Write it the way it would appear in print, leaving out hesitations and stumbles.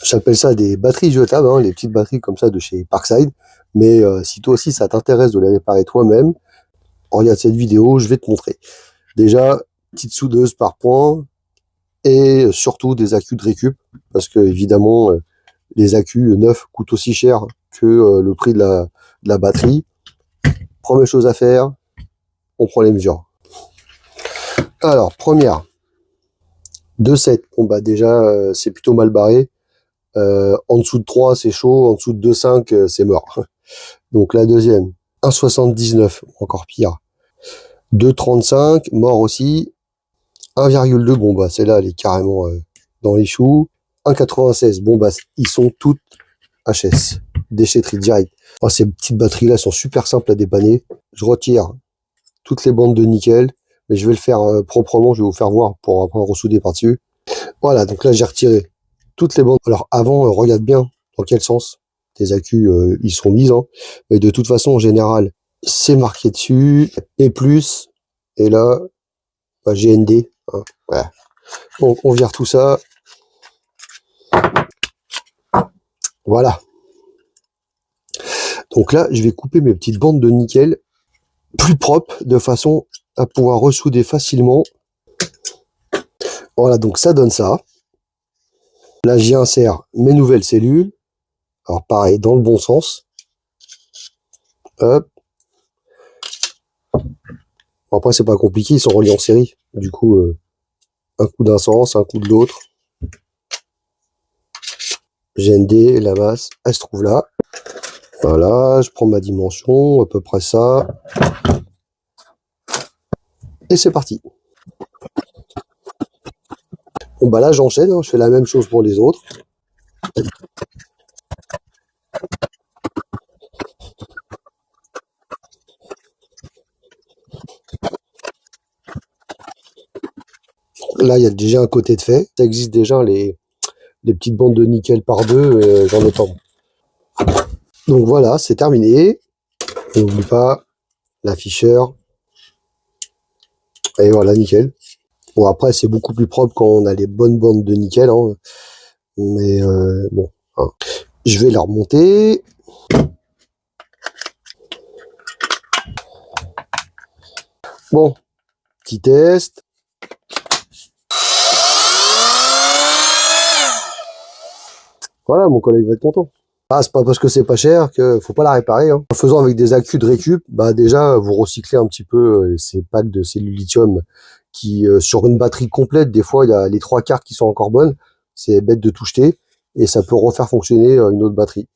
J'appelle ça des batteries jetables, hein, les petites batteries comme ça de chez Parkside. Mais si toi aussi ça t'intéresse de les réparer toi-même, regarde cette vidéo, je vais te montrer. Déjà, petite soudeuse par point et surtout des accus de récup, parce que évidemment les accus neufs coûtent aussi cher que le prix de la batterie. Première chose à faire, on prend les mesures. Alors, première, 2,7. Bon bah déjà, c'est plutôt mal barré. En dessous de 3, c'est chaud. En dessous de 2,5, c'est mort. Donc la deuxième, 1,79, encore pire. 2,35, mort aussi. 1,2, bon bah celle-là, elle est carrément dans les choux. 1,96, bon bah ils sont toutes HS, déchetterie direct. Oh, ces petites batteries-là sont super simples à dépanner. Je retire toutes les bandes de nickel, mais je vais le faire proprement, je vais vous faire voir pour après ressouder par-dessus. Voilà, donc là j'ai retiré toutes les bandes. Alors avant, regarde bien dans quel sens tes accus ils sont mis, hein. Mais de toute façon, en général, c'est marqué dessus, et plus, et là, bah, GND. Hein, voilà. Donc on vire tout ça. Voilà. Donc là, je vais couper mes petites bandes de nickel plus propres, de façon à pouvoir ressouder facilement. Voilà, donc ça donne ça. Là, j'y insère mes nouvelles cellules. Alors pareil, dans le bon sens. Hop. Après, c'est pas compliqué, ils sont reliés en série. Du coup, un coup d'un sens, un coup de l'autre. GND, la masse, elle se trouve là. Voilà, je prends ma dimension, à peu près ça. Et c'est parti. Bon bah là, j'enchaîne, hein, je fais la même chose pour les autres. Là, il y a déjà un côté de fait. Ça existe déjà, les petites bandes de nickel par deux, j'en ai pas. Donc voilà, c'est terminé. N'oublie pas l'afficheur. Et voilà, nickel. Bon, après, c'est beaucoup plus propre quand on a les bonnes bandes de nickel. Hein. Mais bon, hein. Je vais la remonter. Bon, petit test. Voilà, mon collègue va être content. Ah, c'est pas parce que c'est pas cher que faut pas la réparer. Hein. En faisant avec des accus de récup, bah déjà, vous recyclez un petit peu ces packs de cellules lithium qui, sur une batterie complète, des fois, il y a les 3 quarts qui sont encore bonnes. C'est bête de tout jeter et ça peut refaire fonctionner une autre batterie.